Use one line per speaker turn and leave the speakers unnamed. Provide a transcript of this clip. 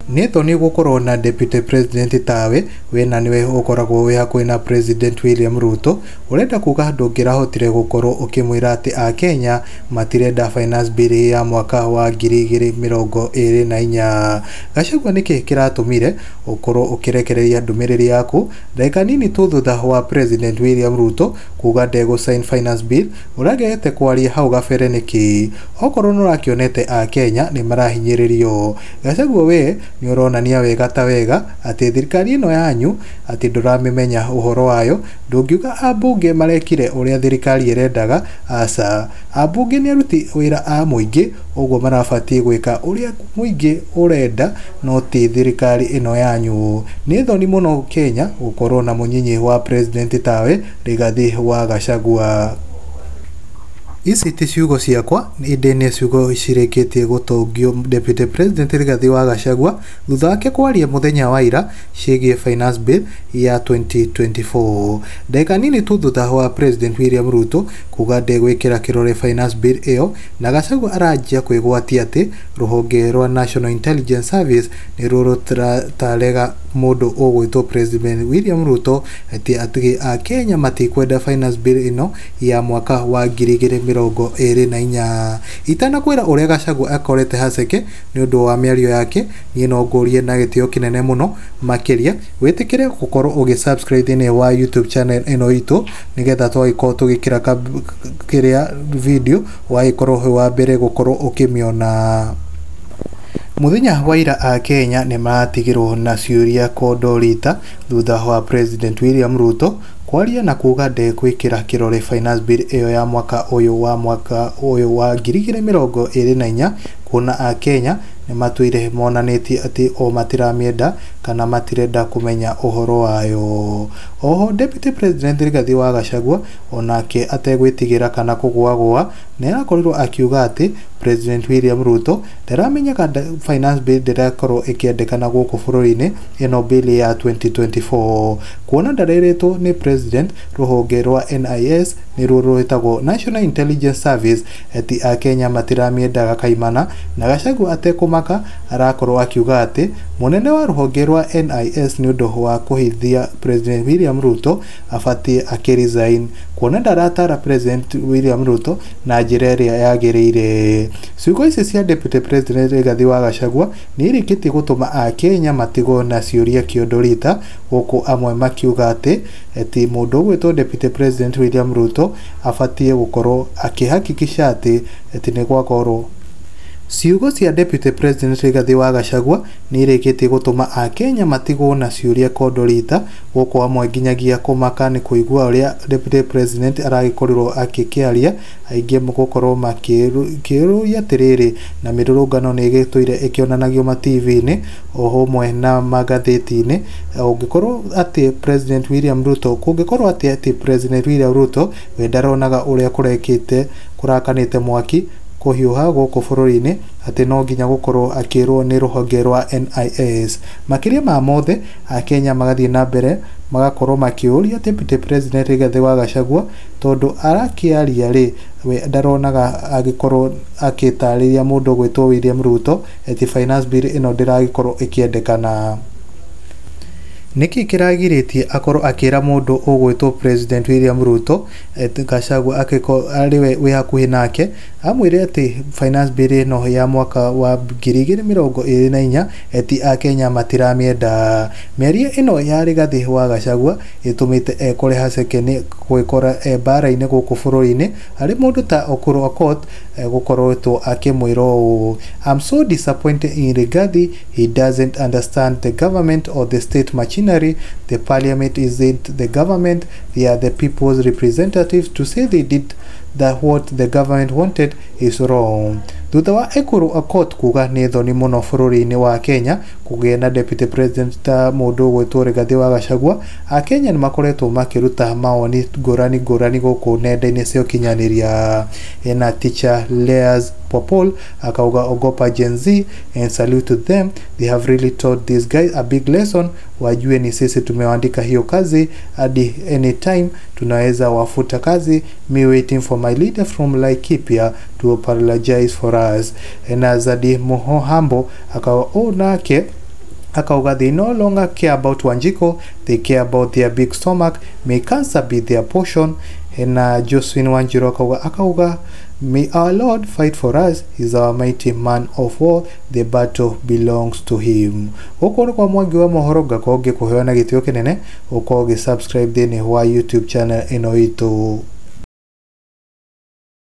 Neto ni gukorwo na deputy president tawe wena niwe ukoragwo wi hakuhi na president William Ruto urenda kuga ndungirahotire gukorwo ukimwira ati a Kenya matirenda finance bill ya mwaka wa 2024. Gachagua niki kiratumire ukorwo ukirekereria ndumiriri yaku ndagika nini tu thutha wa president William Ruto kuga ndego sign finance bill uragete kwaria hau gabere niki okorwo nurakionete a Kenya ni marahinyiririo. Gachagua we ni uronania wega ta wega ati thirikari ino yanyu ati nduramimenya uhoro wayo ndungiuga ambunge marekire uria thirikari irendaga asa ambunge ni aruti wira a muingi uguo marabatie gwika uria muingi urenda no ti thirikari ino yanyu. Ni thoni muno Kenya gukorwo na munyinyi wa president tawe Rigathi wa Gachagua. Ici ti ciugo ciakwa indi ni ciugo cireketie gutongio deputy president Rigathi wa Gachagua thutha wake kwaria muthenya wa ira ciigie finance bill ya 2024. Ndagika nini tu thutha wa president William Ruto kuga ndegwikira kirore finance bill iyo na Gachagua arajia kwigwatia ati ruhonge rwa National Intelligence Service ni rutarega mundu ugwitwo president William Ruto ati a Kenya matikwenda finance bill ino ya mwaka wa 2024. Itana kwira uria Gachagua akorete haceke ni undu wa miario yake ni nongorie na gitio kinene muno makiria witikire gukorwo ugisubscribe thini wa YouTube channel ino itu nigetha twagikorwo tugikira kiria video wa ikorwo wa mbere gukorwo ukimiona. Muthenya wa ira a Kenya ni matigirwo na ciuria kodorita thutha wa president William Ruto kwaria na kuga ndekwikira kirore finance bill iyo ya mwaka uyu wa 2024 kuna a Kenya ni matwire monaneti ati o matiramienda kana matirenda kumenya uhoro wayo. Oho deputy president Rigathi wa Gachagua onake ategwitigira kana kugwagwa ne akorirwo akiuga ati president William Ruto ndaramenya kada finance bill ndirakorwo ikiendekana guku bururi-ini ino bill ya 2024 kuona ndareretwo ni president ruhonge rwa NIS ni rurwitagwo National Intelligence Service ati a Kenya matiramiendaga kaimana na Gachagua atekumaka arakorwo akiuga ati munene wa ruhonge rwa NIS ni undu wa kuhithia president William Ruto afatie akirisign kuona ndaratara president William Ruto na njira iria yagiriire. Ciugo ici cia deputy president Rigathi wa Gachagua ni irikiti gutuma a Kenya matigo na ciuria kiondorita guku amwe makiuga ati mundu gwitwo deputy president William Ruto afatie gukorwo akihakikisha ati ni gwakorwo. Ciugo cia deputy president Rigathi wa Gachagua ni irikiti gutuma a Kenya matigo na ciuria kodorita guku amwe nginyagia kumaka ni kuigua uria deputy president aragikorirwo akikiaria aingi mugukorwo makiruya tiriri na mirurungano ni igituire ikionanagio ma TV-ini oho mwe na magatheti-ini ungikorwo ati president William Ruto kungikorwo ati president William Ruto wendaronaga uria kurekite kurakanite mwaki kuhiuha guku bururi-ini ati no nginya gukorwo akirwo ni ruhonge rwa NIS. Makiria ma mothe a Kenya magathie na mbere magakorwo makiuria deputy president Rigathi wa Gachagua tondu arakiaria ri we ndaronaga agikorwo akitariria mundu gwitwo William Ruto ati finance bill ino ndiragikorwo ikiendekana. Niki kiragiritie akorwo akira mundu ugwitwo president William Ruto Gachagua ariwe wi hakuhi nake amwire ati finance bill ino ya mwaka wa 2024 ati a Kenya matiramienda. Miario ino ya Rigathi wa Gachagua itumite ekore haceke ni gwikora bara-ini guku bururi-ini ari mundu ta Okurwa Okot gukorwetwo akimwiro I'm so disappointed in Rigathi. He doesn't understand the government or the state machinery. The parliament isn't the government. They are the people's representatives. To say they did that what the government wanted is wrong. Thutha wa Okurwa Okot kuga ni thoni muno bururi-ini wa Kenya kugia na deputy president ta mundu gwitwo Rigathi wa Gachagua a Kenya ni makoretwo makiruta maoni ngurani guku nenda-ini cia ukinyaniria. Ena teacher Leas Popol akauga ogopa Gen Z and salute to them. They have really taught these guys a big lesson. Wajue ni sisi tumewaandika hiyo kazi hadi anytime tunaweza wafuta kazi. Me waiting for my leader from Laikipia to apologize for us. Ena Zadi Mohambo akawa nake akauga they no longer care about Wanjiko, they care about their big stomach. May cancer be their portion. Na Josephine Wanjiru akauga may our Lord fight for us, he's our mighty man of war, the battle belongs to him. Ukoro kwa mwangi wa mohoro gakoge kuheana gitio kinene ukoge subscribe thini wa YouTube channel ino itu.